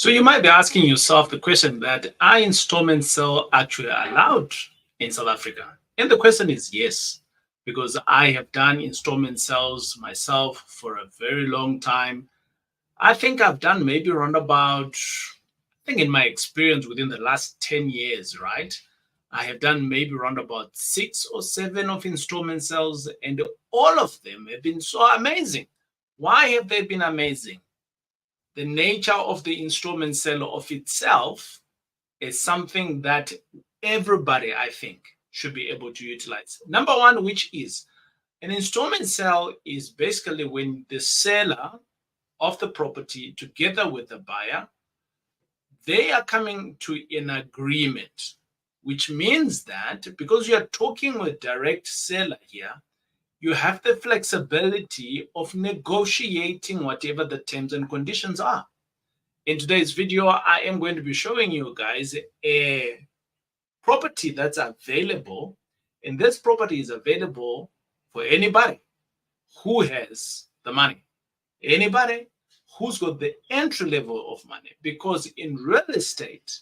So you might be asking yourself the question that are installment sale actually allowed in South Africa? And the question is yes, because I have done installment sales myself for a very long time. I think I've done maybe around about, I think in my experience within the last 10 years, right? I have done maybe around about 6 or 7 of installment sales, and all of them have been so amazing. Why have they been amazing? The nature of the installment sale of itself is something that everybody, I think, should be able to utilize. Number one, which is an installment sale, is basically when the seller of the property, together with the buyer, they are coming to an agreement, which means that because you are talking with direct seller here, you have the flexibility of negotiating whatever the terms and conditions are. In today's video, I am going to be showing you guys a property that's available, and this property is available for anybody who has the money, anybody who's got the entry level of money. Because in real estate,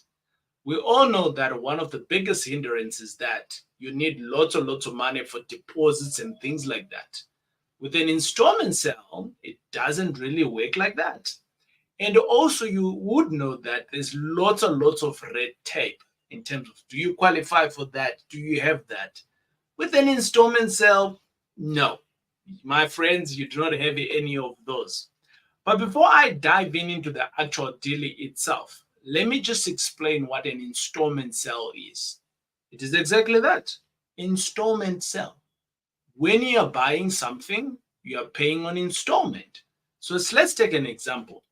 we all know that one of the biggest hindrances is that you need lots of money for deposits and things like that. With an installment sale, it doesn't really work like that. And also, you would know that there's lots of red tape in terms of, do you qualify for that? Do you have that? With an installment sale, no. My friends, you do not have any of those. But before I dive into the actual deal itself, let me just explain what an installment sale is. It is exactly that, installment sale. When you are buying something, you are paying on installment. So let's take an example.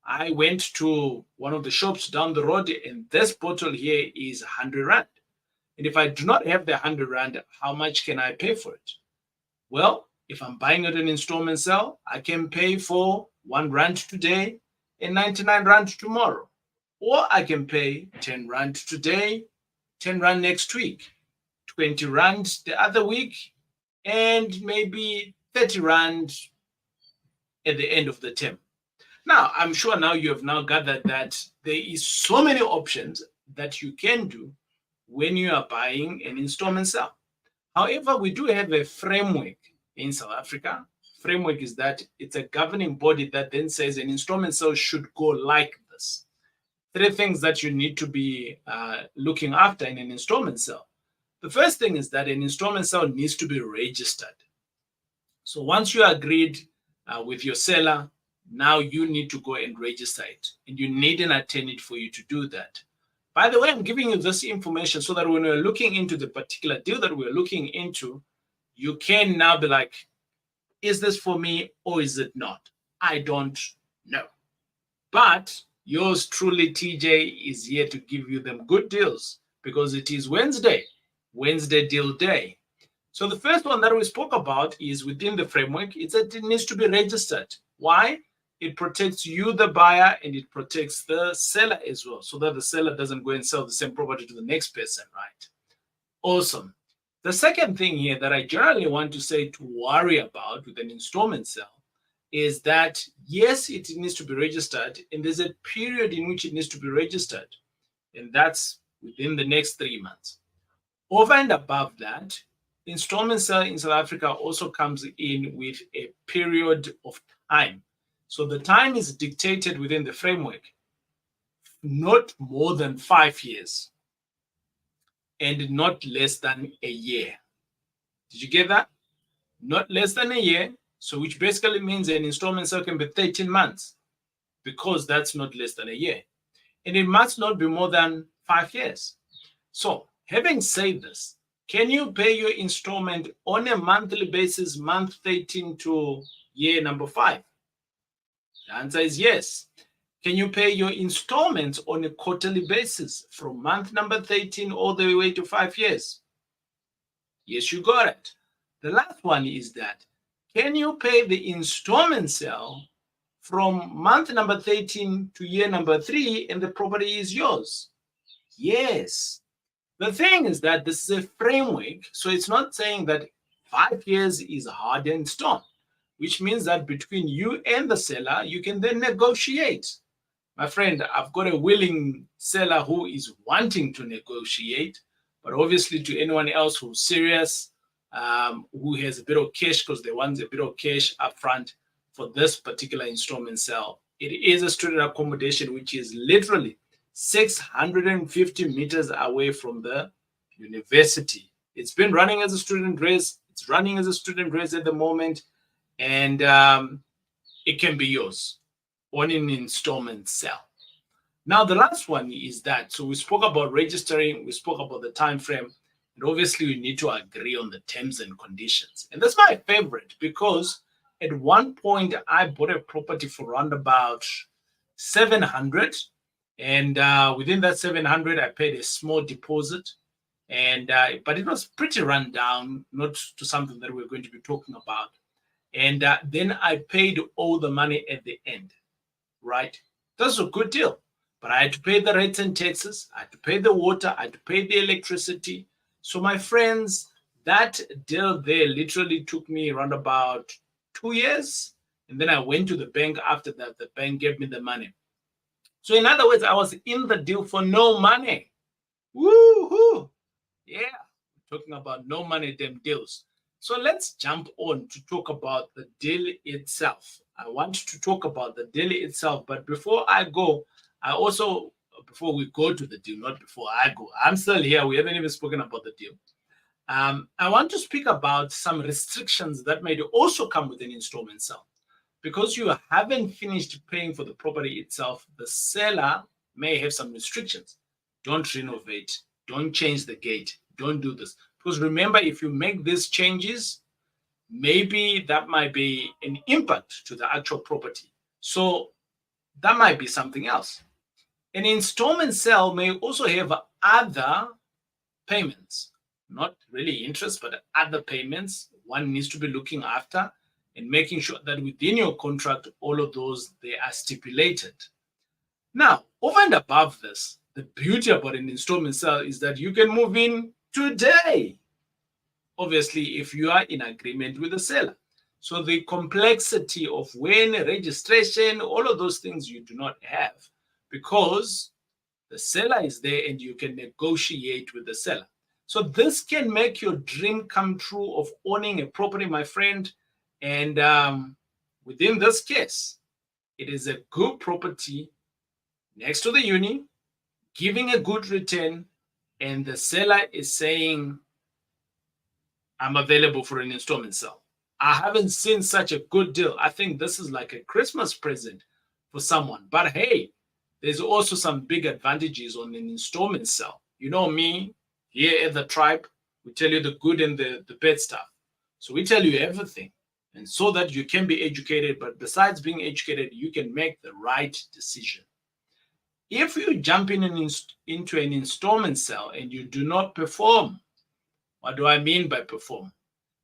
I went to one of the shops down the road, and this bottle here is 100 Rand. And if I do not have the 100 Rand, how much can I pay for it? Well, if I'm buying it an installment sale, I can pay for 1 Rand today and 99 Rand tomorrow. Or I can pay 10 Rand today, 10 Rand next week, 20 Rand the other week, and maybe 30 Rand at the end of the term. Now, I'm sure now you have now gathered that there is so many options that you can do when you are buying an installment sale. However, we do have a framework in South Africa. Framework is that it's a governing body that then says an installment sale should go like this. 3 things that you need to be looking after in an installment sale. The first thing is that an installment sale needs to be registered. So once you agreed with your seller, now you need to go and register it, and you need an attorney for you to do that. By the way, I'm giving you this information so that when we're looking into the particular deal that we're looking into, you can now be like, is this for me or is it not? I don't know. But yours truly, TJ, is here to give you them good deals because it is Wednesday deal day. So the first one that we spoke about is within the framework. It's that it needs to be registered. Why? It protects you, the buyer, and it protects the seller as well, so that the seller doesn't go and sell the same property to the next person, right? Awesome. The second thing here that I generally want to say to worry about with an installment sale is that, yes, it needs to be registered, and there's a period in which it needs to be registered, and that's within the next 3 months. Over and above that, installment sale in South Africa also comes in with a period of time. So the time is dictated within the framework, not more than 5 years and not less than a year. Did you get that? Not less than a year. So which basically means an installment sale can be 13 months because that's not less than a year. And it must not be more than 5 years. So having said this, can you pay your installment on a monthly basis, month 13 to year number 5? The answer is yes. Can you pay your installments on a quarterly basis from month number 13 all the way to 5 years? Yes, you got it. The last one is that, can you pay the installment sale from month number 13 to year number 3 and the property is yours? Yes. The thing is that this is a framework, so it's not saying that 5 years is hard and stone, which means that between you and the seller, you can then negotiate. my friend, I've got a willing seller who is wanting to negotiate, but obviously to anyone else who's serious, who has a bit of cash because they want a bit of cash upfront for this particular installment sale, it is a student accommodation which is literally 650 meters away from the university. It's been running as a student res. It's running as a student res at the moment, and it can be yours on an installment sale. Now, the last one is that, so we spoke about registering, we spoke about the time frame, and obviously we need to agree on the terms and conditions. And that's my favorite because at one point I bought a property for around about 700, and within that 700 I paid a small deposit, and but it was pretty run down, not to something that we're going to be talking about. And then I paid all the money at the end, right? That's a good deal. But I had to pay the rates and taxes. I had to pay the water. I had to pay the electricity. So my friends, that deal there literally took me around about 2 years. And then I went to the bank after that. The bank gave me the money. So in other words, I was in the deal for no money. Woo-hoo! Yeah, talking about no money, them deals. So let's jump on to talk about the deal itself. I want to talk about the deal itself. But before I go, before we go to the deal, not before I go, I'm still here. We haven't even spoken about the deal. I want to speak about some restrictions that may also come with an installment sale. Because you haven't finished paying for the property itself, the seller may have some restrictions. Don't renovate. Don't change the gate. Don't do this. Because remember, if you make these changes, maybe that might be an impact to the actual property. So that might be something else. An installment sale may also have other payments, not really interest, but other payments one needs to be looking after and making sure that within your contract, all of those, they are stipulated. Now, over and above this, the beauty about an installment sale is that you can move in today. Obviously, if you are in agreement with the seller. So the complexity of when registration, all of those things you do not have because the seller is there and you can negotiate with the seller. So this can make your dream come true of owning a property, my friend. And within this case, it is a good property next to the uni, giving a good return, and the seller is saying, I'm available for an installment sale. I haven't seen such a good deal. I think this is like a Christmas present for someone. But hey, there's also some big advantages on an installment sale. You know me, here at the tribe, we tell you the good and the bad stuff. So we tell you everything. And so that you can be educated, but besides being educated, you can make the right decision. If you jump into an installment sale and you do not perform, what do I mean by perform?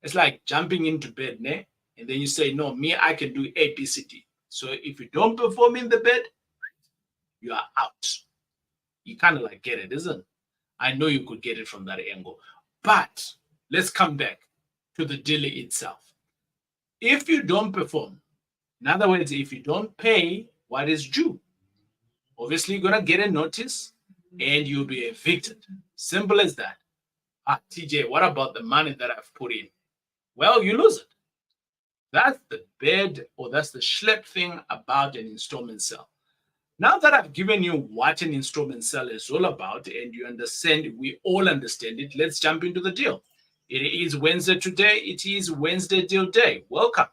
It's like jumping into bed, ne? And then you say, no, me, I can do A, B, C, D. So if you don't perform in the bed, you are out. You kind of like get it, isn't it? I know you could get it from that angle. But let's come back to the deal itself. If you don't perform, in other words, if you don't pay what is due, obviously you're going to get a notice and you'll be evicted. Simple as that. TJ, what about the money that I've put in? Well, you lose it. That's the bad or that's the schlep thing about an installment sale. Now that I've given you what an installment sale is all about and you understand, we all understand it, let's jump into the deal. It is Wednesday today. It is Wednesday Deal Day. Welcome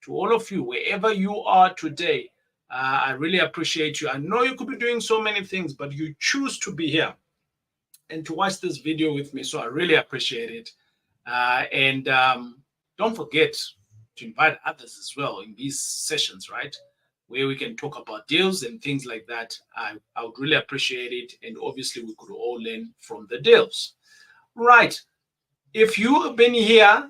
to all of you, wherever you are today. I really appreciate you. I know you could be doing so many things, but you choose to be here and to watch this video with me. So I really appreciate it. And don't forget to invite others as well in these sessions, right? Where we can talk about deals and things like that. I would really appreciate it. And obviously we could all learn from the deals. Right. If you have been here,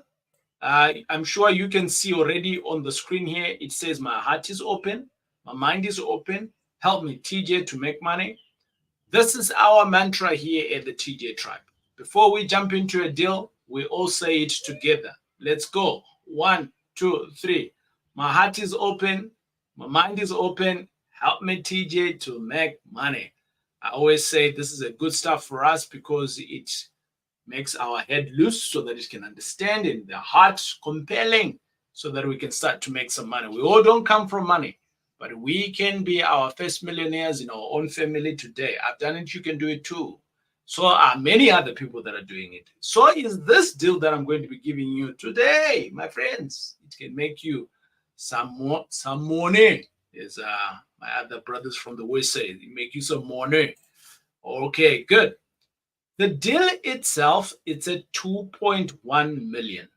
I'm sure you can see already on the screen here, it says my heart is open, my mind is open, help me TJ to make money. This is our mantra here at the TJ Tribe. Before we jump into a deal, we all say it together. Let's go. 1, 2, 3. My heart is open, my mind is open, Help me, TJ, to make money. I always say this is a good stuff for us because it makes our head loose so that it can understand and the heart compelling so that we can start to make some money. We all don't come from money, but we can be our first millionaires in our own family today. I've done it. You can do it too. So are many other people that are doing it. So is this deal that I'm going to be giving you today, my friends. It can make you some money. As my other brothers from the West say, it make you some money. Okay, good. The deal itself, it's a 2.1 million.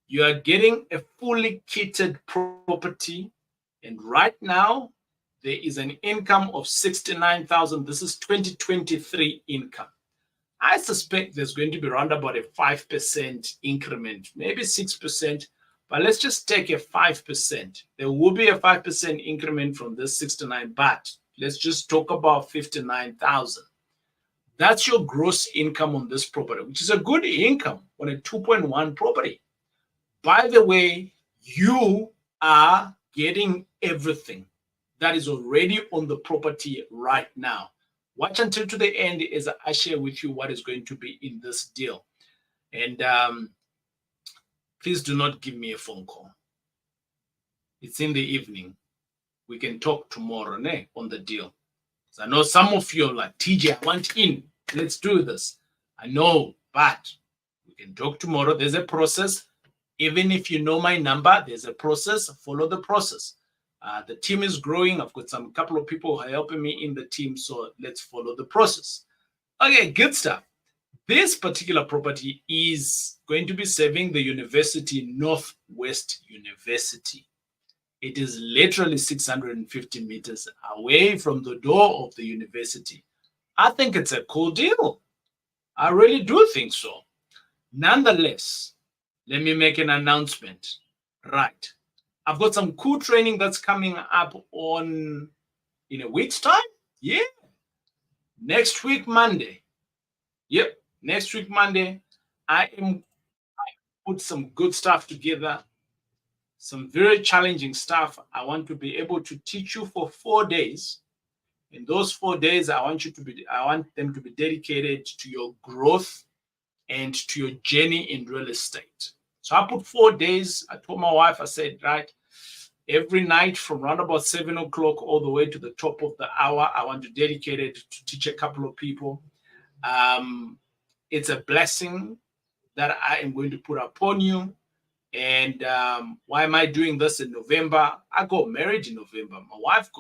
You are getting a fully kitted property, and right now there is an income of 69,000. This is 2023 income. I suspect there's going to be around about a 5% increment, maybe 6%, but let's just take a 5%. There will be a 5% increment from this 69, but let's just talk about 59,000. That's your gross income on this property, which is a good income on a 2.1 property. By the way, you are getting everything that is already on the property right now. Watch until to the end as I share with you what is going to be in this deal. And please do not give me a phone call. It's in the evening. We can talk tomorrow on the deal. So I know some of you are like, TJ, I want in. Let's do this. I know, but we can talk tomorrow. There's a process. Even if you know my number, there's a process. Follow the process. The team is growing. I've got some couple of people who are helping me in the team. So let's follow the process. Okay, good stuff. This particular property is going to be serving the university, Northwest University. It is literally 650 meters away from the door of the university. I think it's a cool deal. I really do think so. Nonetheless, let me make an announcement. Right. I've got some cool training that's coming up in a week's time. Yeah. Next week, Monday. Yep. Next week, Monday, I put some good stuff together. Some very challenging stuff. I want to be able to teach you for 4 days. In those 4 days, I want them to be dedicated to your growth and to your journey in real estate. So I put 4 days. I told my wife, I said, right, every night from around about 7 o'clock all the way to the top of the hour, I want to dedicate it to teach a couple of people. It's a blessing that I am going to put upon you. And why am I doing this in November? I got married in November. My wife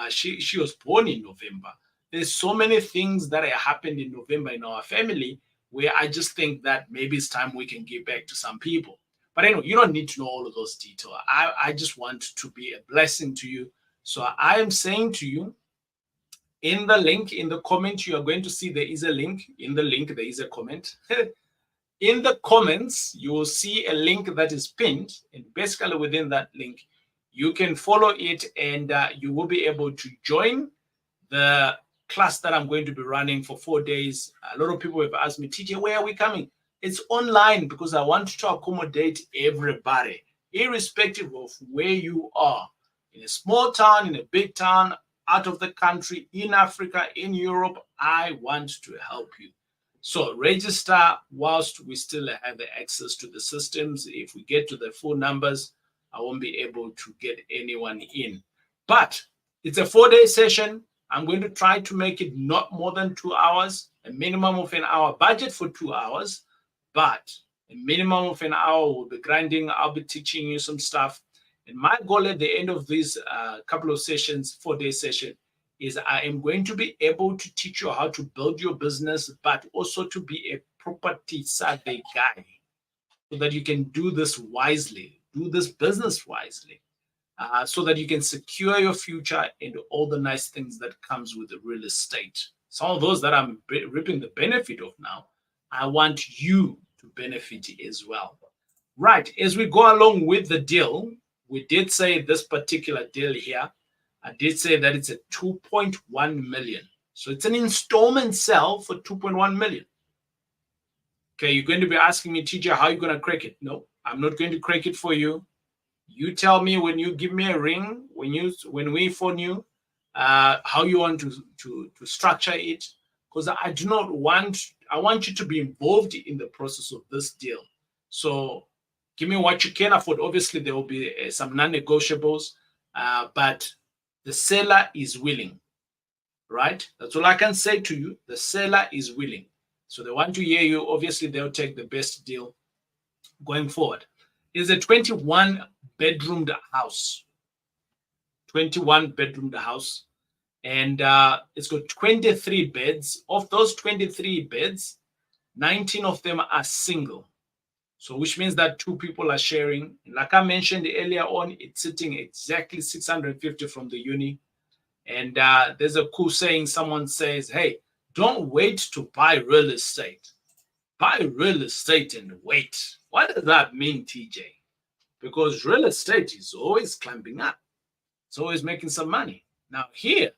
she was born in November. There's so many things that have happened in November in our family where I just think that maybe it's time we can give back to some people. But anyway, you don't need to know all of those details. I just want to be a blessing to you. So I am saying to you, in the link, in the comment, you are going to see there is a link. In the link, there is a comment. In the comments, you will see a link that is pinned. And basically within that link, you can follow it and you will be able to join the class that I'm going to be running for 4 days. A lot of people have asked me, TJ, where are we coming? It's online because I want to accommodate everybody, irrespective of where you are. In a small town, in a big town, out of the country, in Africa, in Europe, I want to help you. So register whilst we still have the access to the systems. If we get to the full numbers, I won't be able to get anyone in. But it's a 4-day session. I'm going to try to make it not more than 2 hours, a minimum of an hour, budget for 2 hours, but a minimum of an hour will be grinding. I'll be teaching you some stuff. And my goal at the end of this couple of sessions, 4-day session, is I am going to be able to teach you how to build your business, but also to be a property survey guy so that you can do this wisely, do this business wisely, so that you can secure your future and all the nice things that comes with the real estate. Some of those that I'm reaping the benefit of now, I want you to benefit as well. Right, as we go along with the deal, we did say this particular deal here, I did say that it's a 2.1 million. So it's an installment sale for 2.1 million. Okay, you're going to be asking me, TJ, how are you going to crack it? No, I'm not going to crack it for you. You tell me when you give me a ring, when we phone you, how you want to structure it, because I do not want I want you to be involved in the process of this deal. So give me what you can afford. Obviously, there will be some non-negotiables, but the seller is willing, right? That's all I can say to you. The seller is willing. So they want to hear you. Obviously, they'll take the best deal going forward. It's a 21 bedroomed house. 21 bedroomed house. And it's got 23 beds. Of those 23 beds, 19 of them are single. So which means that two people are sharing. Like I mentioned earlier on, it's sitting exactly 650 from the uni. And there's a cool saying, someone says, hey, don't wait to buy real estate. Buy real estate and wait. What does that mean, TJ? Because real estate is always climbing up. It's always making some money. Now here,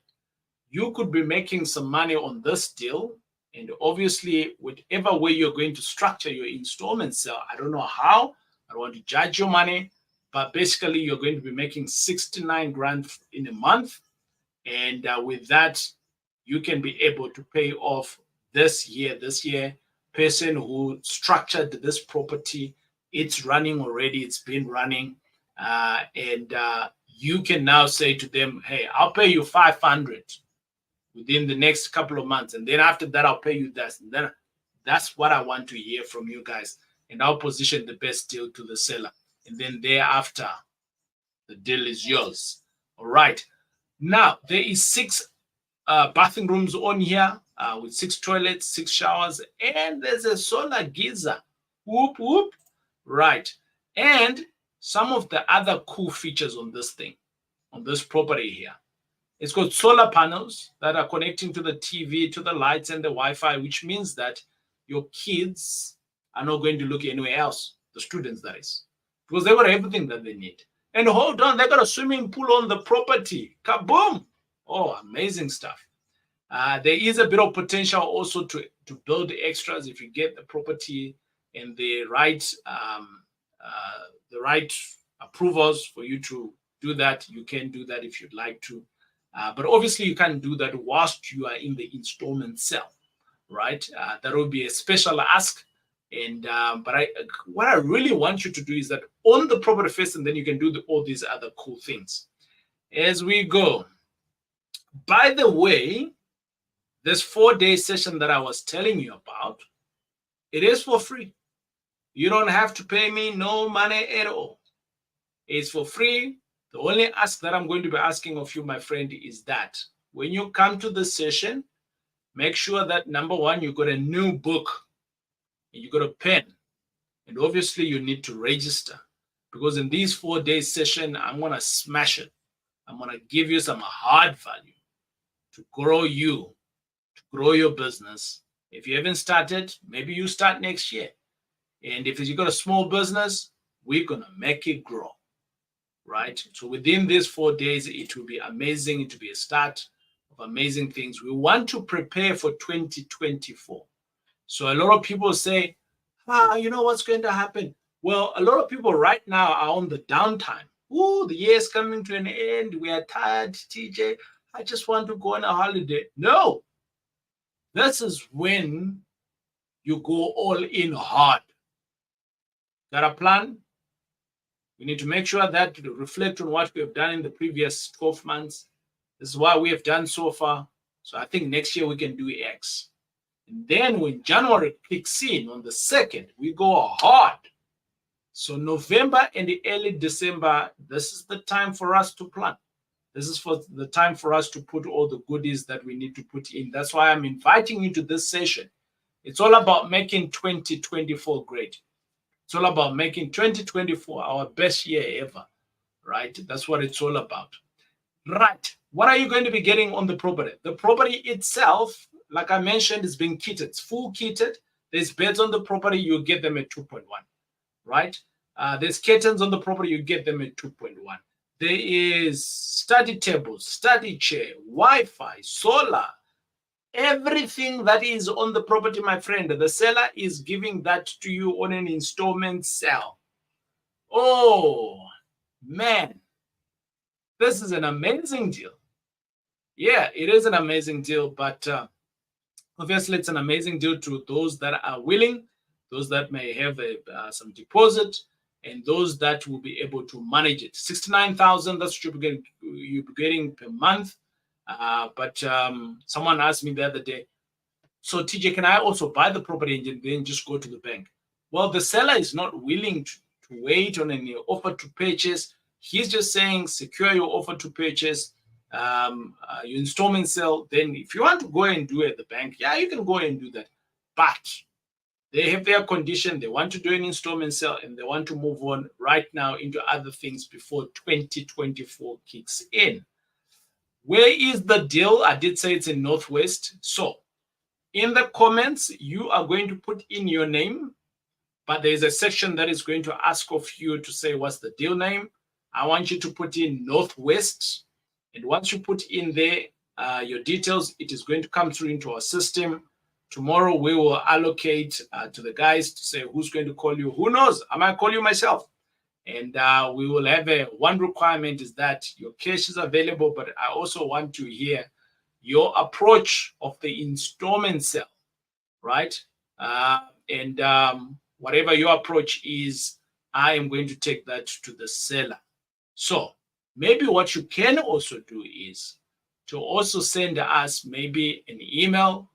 you could be making some money on this deal. And obviously, whatever way you're going to structure your installment sale, I don't know how. I don't want to judge your money. But basically, you're going to be making 69 grand in a month. And with that, you can be able to pay off this year. Person who structured this property, it's running already. It's been running. And you can now say to them, hey, I'll pay you 500 within the next couple of months. And then after that, I'll pay you this. And then that's what I want to hear from you guys. And I'll position the best deal to the seller. And then thereafter, the deal is yours. All right. Now, there is 6 bathing rooms on here with 6 toilets, 6 showers, and there's a solar geyser. Whoop, whoop. Right. And some of the other cool features on this thing, on this property here. It's got solar panels that are connecting to the TV, to the lights and the Wi-Fi, which means that your kids are not going to look anywhere else, the students that is, because they got everything that they need. And hold on, they got a swimming pool on the property. Kaboom! Oh, amazing stuff. There is a bit of potential also to build the extras if you get the property and the right approvals for you to do that. You can do that if you'd like to. But obviously, you can't do that whilst you are in the installment sale, right? That would be a special ask. And what I really want you to do is that on the property first, and then you can do all these other cool things as we go. By the way, this 4-day session that I was telling you about, it is for free. You don't have to pay me no money at all. It's for free. The only ask that I'm going to be asking of you, my friend, is that when you come to the session, make sure that number one, you got a new book. You got a pen, and obviously you need to register, because in these 4-day session, I'm going to smash it. I'm going to give you some hard value to grow your business. If you haven't started, maybe you start next year. And if you got a small business, we're going to make it grow, right? So within these 4 days, it will be amazing. It will be a start of amazing things. We want to prepare for 2024. So a lot of people say, you know what's going to happen? Well, a lot of people right now are on the downtime. Oh, the year is coming to an end. We are tired, TJ. I just want to go on a holiday. No. This is when you go all in hard. Got a plan? We need to make sure that to reflect on what we have done in the previous 12 months. This is what we have done so far. So I think next year we can do X. And then when January kicks in on the 2nd, we go hard. So November and the early December, this is the time for us to plan. This is for the time for us to put all the goodies that we need to put in. That's why I'm inviting you to this session. It's all about making 2024 great. It's all about making 2024 our best year ever, right? That's what it's all about. Right. What are you going to be getting on the property? The property itself, like I mentioned, is being kitted. It's full kitted. There's beds on the property. You get them at 2.1, right? There's curtains on the property. You get them at 2.1. There is study tables, study chair, Wi-Fi, solar, everything that is on the property, my friend. The seller is giving that to you on an installment sale. Oh, Man, this is an amazing deal. Yeah, it is an amazing deal, but obviously it's an amazing deal to those that are willing, those that may have some deposit, and those that will be able to manage it. 69,000, that's what you're getting per month. But someone asked me the other day, so TJ, can I also buy the property and then just go to the bank? Well, the seller is not willing to wait on any offer to purchase. He's just saying secure your offer to purchase, your installment sale. Then if you want to go and do it at the bank, yeah, you can go and do that. But they have their condition. They want to do an installment sale and they want to move on right now into other things before 2024 kicks in. Where is the deal? I did say it's in Northwest. So in the comments, you are going to put in your name, but there's a section that is going to ask of you to say what's the deal name. I want you to put in Northwest. And once you put in there your details, it is going to come through into our system. Tomorrow, we will allocate to the guys to say who's going to call you. Who knows? I might call you myself. And we will have one requirement is that your cash is available, but I also want to hear your approach of the installment sale, right? Whatever your approach is, I am going to take that to the seller. So maybe what you can also do is to also send us maybe an email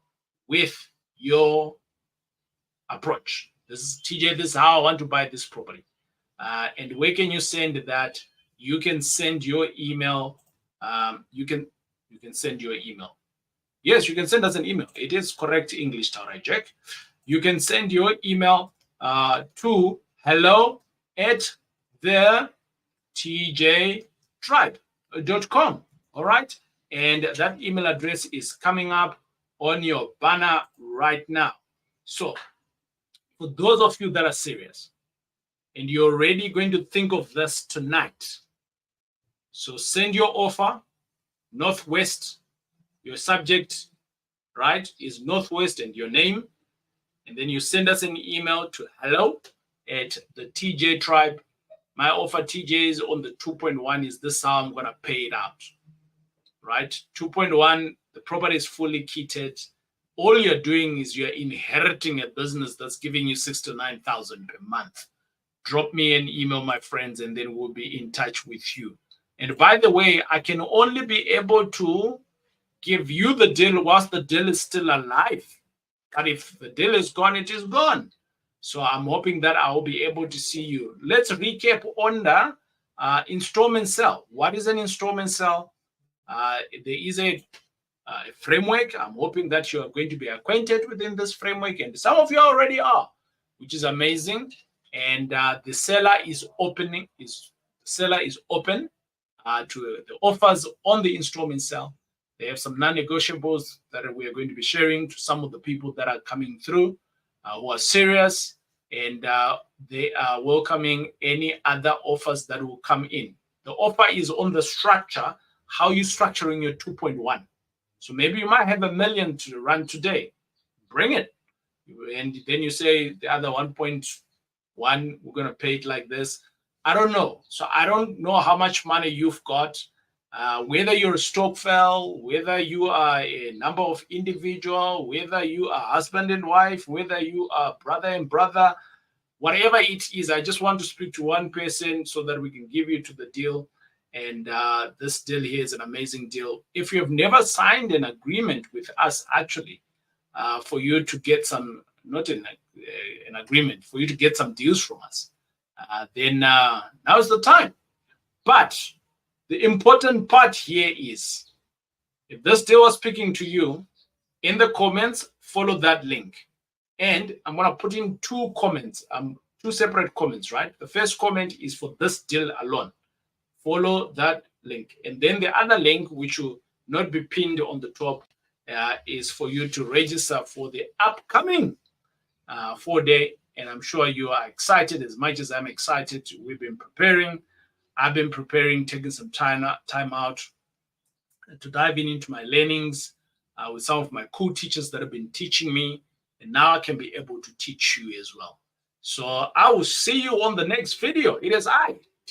with your approach. This is TJ, this is how I want to buy this property. And where can you send that? You can send your email. You can send your email. Yes, you can send us an email. It is correct English, Taurai Jack. You can send your email to hello@thetjtribe.com. All right. And that email address is coming up on your banner right now. So for those of you that are serious and you're already going to think of this tonight, so send your offer, Northwest, your subject, right, is Northwest and your name. And then you send us an email to hello@thetjtribe. My offer, TJ, is on the 2.1. Is this how I'm going to pay it out? Right? 2.1, the property is fully kitted. All you're doing is you're inheriting a business that's giving you 69,000 per month. Drop me an email, my friends, and then we'll be in touch with you. And by the way, I can only be able to give you the deal whilst the deal is still alive. But if the deal is gone, it is gone. So I'm hoping that I will be able to see you. Let's recap on the installment sale. What is an installment sale? There is a framework. I'm hoping that you are going to be acquainted within this framework, and some of you already are, which is amazing. And the seller is open to the offers on the installment sale. They have some non-negotiables that we are going to be sharing to some of the people that are coming through who are serious, and they are welcoming any other offers that will come in. The offer is on the structure, how you're structuring your 2.1. So maybe you might have $1 million to run today. Bring it. And then you say the other 1.1, we're going to pay it like this. I don't know. So I don't know how much money you've got, whether you're a stokvel, whether you are a number of individual, whether you are husband and wife, whether you are brother and brother, whatever it is. I just want to speak to one person so that we can give you to the deal. And this deal here is an amazing deal. If you have never signed an agreement with us, actually, for you to get some, not an agreement, for you to get some deals from us, then now's the time. But the important part here is, if this deal was speaking to you, in the comments, follow that link. And I'm going to put in two comments, two separate comments, right? The first comment is for this deal alone. Follow that link. And then the other link, which will not be pinned on the top, is for you to register for the upcoming 4-day. And I'm sure you are excited as much as I'm excited. We've been preparing. I've been preparing, taking some time out to dive into my learnings with some of my cool teachers that have been teaching me. And now I can be able to teach you as well. So I will see you on the next video. It is I,